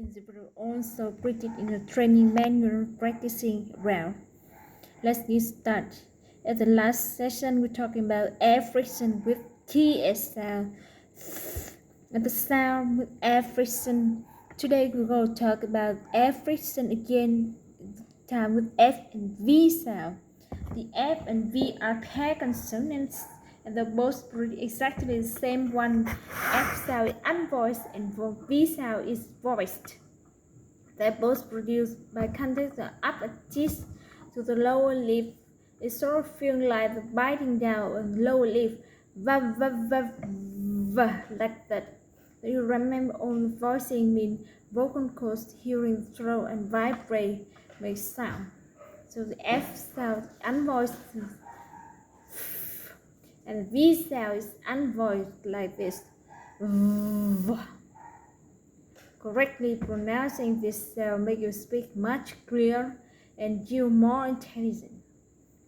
in the video also printed in a training manual practicing round. Let's get started. At the last session, we're talking about F friction with TS sound. And the sound with F friction. Today we're going to talk about F friction again, time with F and V sound. The F and V are pair consonants and they're both exactly the same. One F sound is unvoiced and V sound is voiced. They're both produced by contact the upper teeth to the lower lip. It sort of feels like the biting down on the lower lip, like that. You remember all voicing mean vocal cords, hearing throat and vibrate make sound. So the F sound unvoiced and V sound is unvoiced like this. Correctly pronouncing this sound make you speak much clearer and you more intelligent.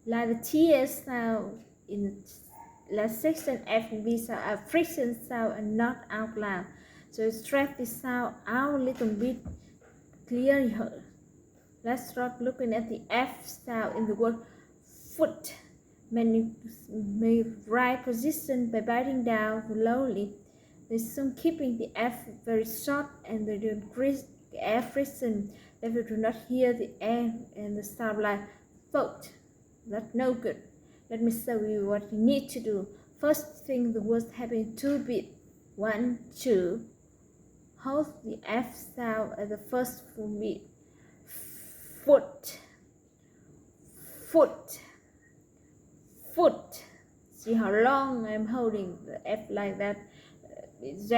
Like the TS sound in the last section, F and V sound are friction sound and not out loud. So stretch this sound out a little bit clearer. Let's start looking at the F sound in the word foot. Many right position by biting down the lower lip. There's some keeping the F very short and they increase the F friction that we do not hear the F and the sound like foot. That's no good. Let me show you what you need to do. First thing, the words having two beats. 1, 2. Hold the F sound at the first full beat. Foot, foot, foot. See how long I'm holding the F like that. That's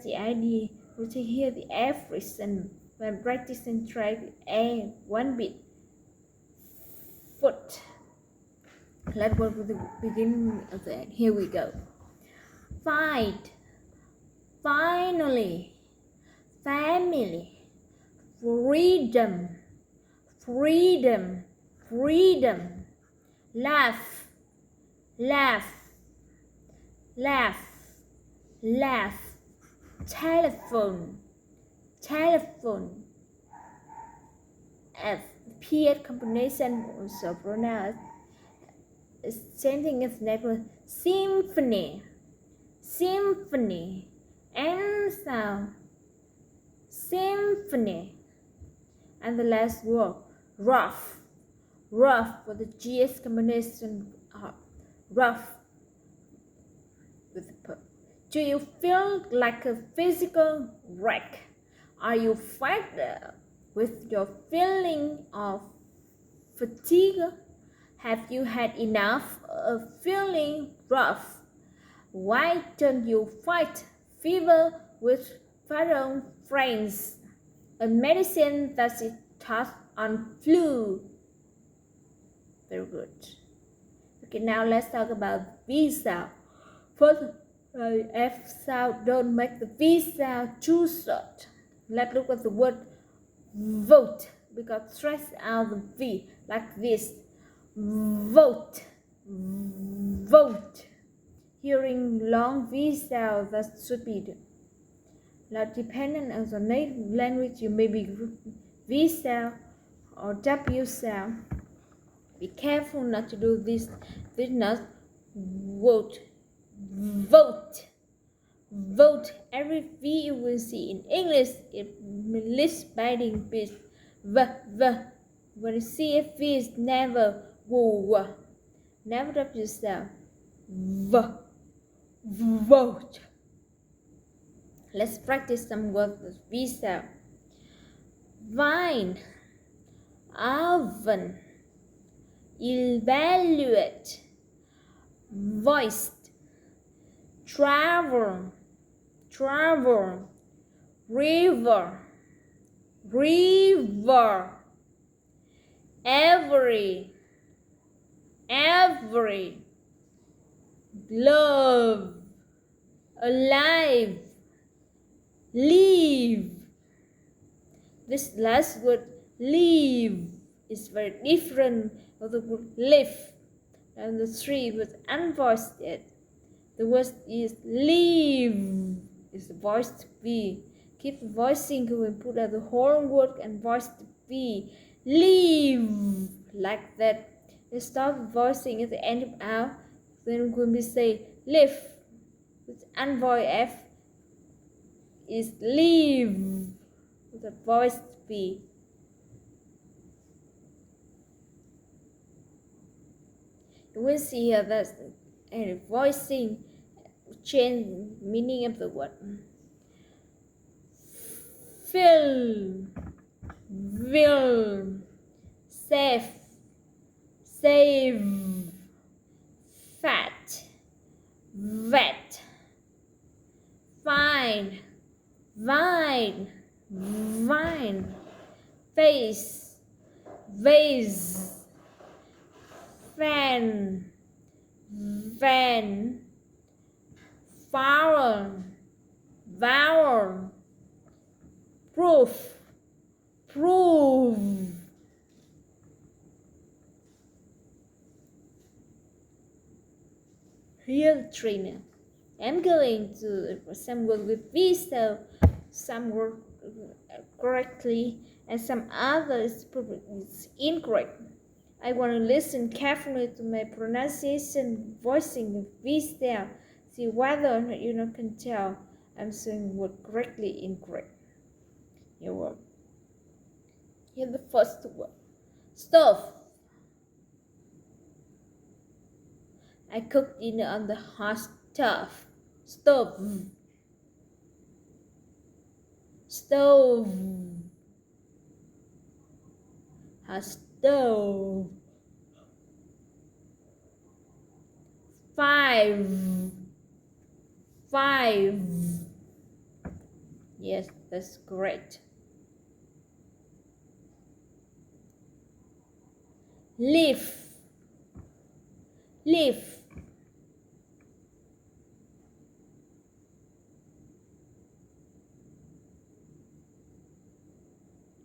the idea. We can hear the F friction when practicing track A 1 beat. Foot. Let's work with the beginning of the end. Here we go. Fight. Finally. Family. Freedom. Freedom. Freedom. Laugh. Laugh. Laugh. Laugh. Telephone. Telephone. F. PS combination also pronounced same thing as next one. Symphony. Symphony. And sound. Symphony. And the last word. Rough. Rough with the GS combination. Rough with the P. Do you feel like a physical wreck? Are you fed with your feeling of fatigue? Have you had enough of feeling rough? Why don't you fight fever with Pharaoh friends, a medicine that is taught on flu? Very good. Okay, now let's talk about V sound. First, F sound, don't make the V sound too short. Let's look at the word vote. Because stretch out the V like this. Vote. Vote. Hearing long V sound that should be like depending on the native language, you may be V sound or W sound. Be careful not to do this. This not vote. Vote. Vote. Every V you will see in English is list biting beat. When you see a V is never w. Never drop yourself. Vote. Let's practice some words with V sound. Vine. Oven. Evaluate. Voiced. Travel. Travel. River. River. Every. Every. Glove. Alive. Leave. This last word, leave, is very different from the word live. And the three was unvoiced yet. The word is leave, is the voiced V. keep voicing when put out the whole word and voice the V. Leave, like that. You stop voicing at the end of out. Then when we say live, with unvoiced F is leave, with a voiced V. You will see here that voicing change meaning of the word. Fill, will, save, save, fat, vet, fine, vine, vine, face, vase, fan, van, vowel, vowel, proof, prove. Here the trainer. I'm going to some work with V, so some work correctly and some others is incorrect. I want to listen carefully to my pronunciation, voicing of V style. See whether or not you can tell I'm saying word correctly, incorrect. Here word. Here the first word. Stove. I cook dinner on the hot stove. Stove. Stove. Hot stove. 5. 5. Yes, that's correct. Leaf. Leaf.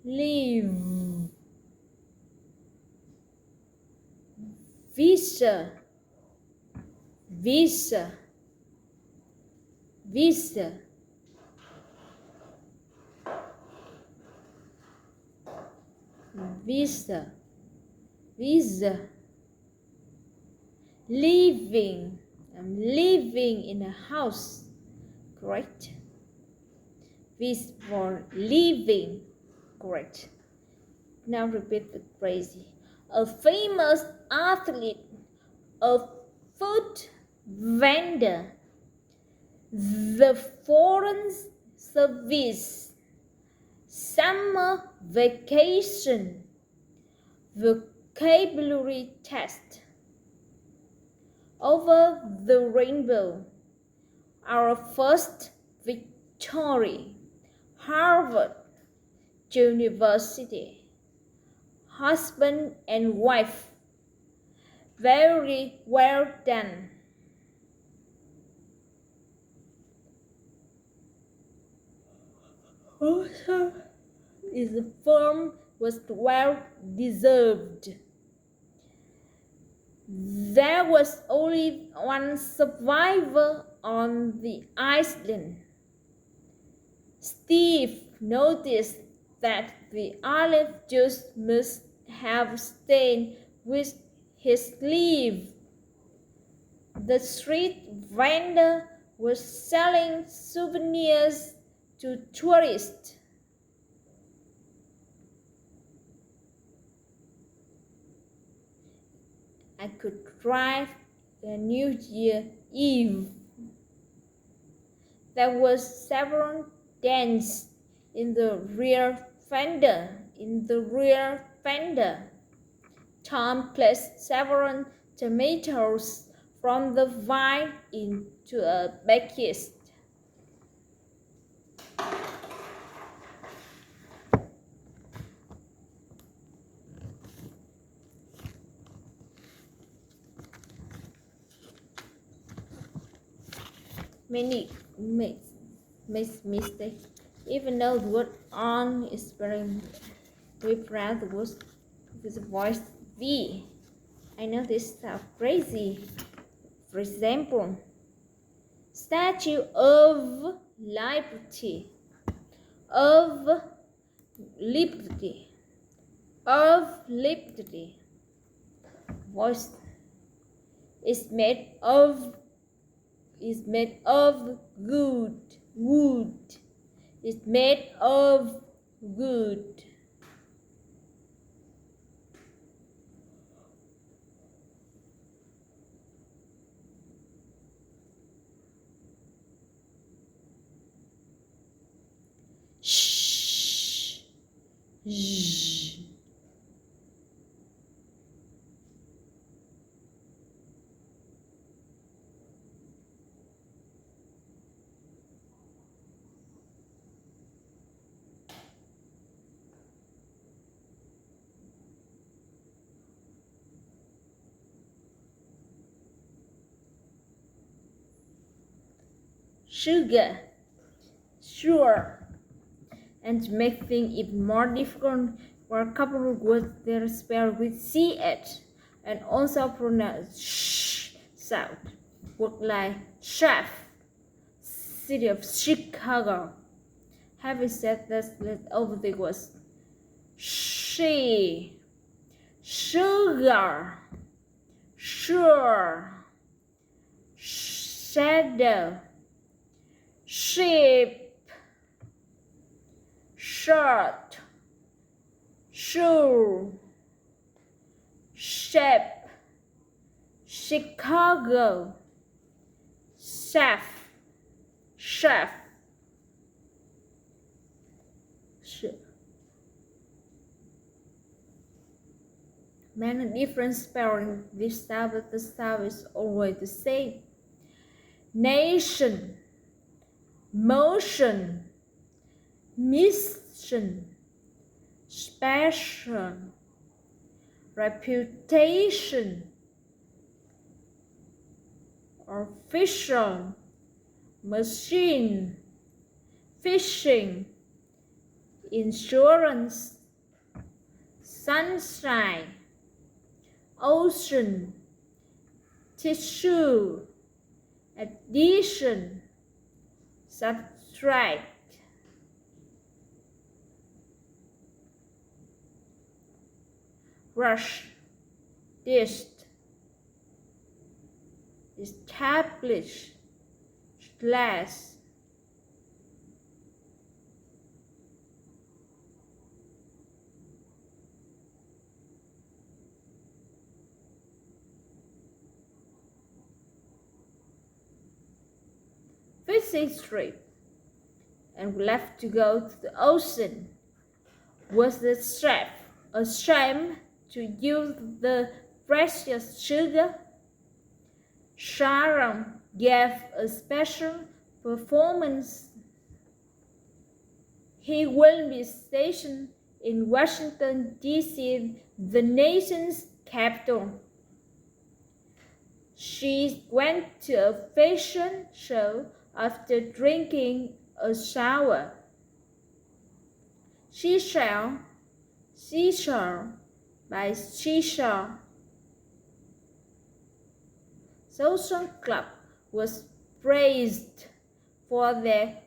Leave. Visa. Visa. Visa. Visa. Visa. Living. I'm living in a house. Correct. This for living. Correct. Now repeat the phrase. A famous athlete, a food vendor, the foreign service, summer vacation, vocabulary test, over the rainbow, our first victory, Harvard University, husband and wife, very well done. Also, the firm was well deserved. There was only one survivor on the island. Steve noticed that the olive juice must have stayed with his sleeve. The street vendor was selling souvenirs to tourists. I could drive a New Year Eve. There was several dents in the rear fender. Tom placed several tomatoes from the vine into a basket. Many makes mistake. Even though the word on is very proud the word with the voice V. I know this sounds crazy. For example, Statue of Liberty. of liberty, of liberty. Voice is made of good wood. Is made of wood. Shh. Shh. Sugar. Sure. And to make things even more difficult, were a couple of words that are spelled with CH and also pronounced sh sound. Words like chef, city of Chicago. Having said that, let's over the words she, sugar, sure, shadow, sheep, shirt, shoe, shape, Chicago, chef, chef. Many different spelling this style, but the style is always the same. Nation, motion, mission, special, reputation, official, machine, fishing, insurance, sunshine, ocean, tissue, addition, subtract. Rush, dist, establish, slash. Fishing trip, and we left to go to the ocean. Was the chef ashamed to use the precious sugar? Sharon gave a special performance. He will be stationed in Washington, D.C., the nation's capital. She went to a fashion show after drinking a shower. Seashell by Seashell. Social Club was praised for their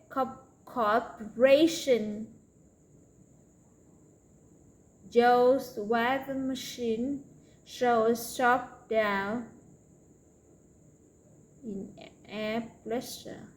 cooperation. Joe's weather machine shows sharp down in air pressure.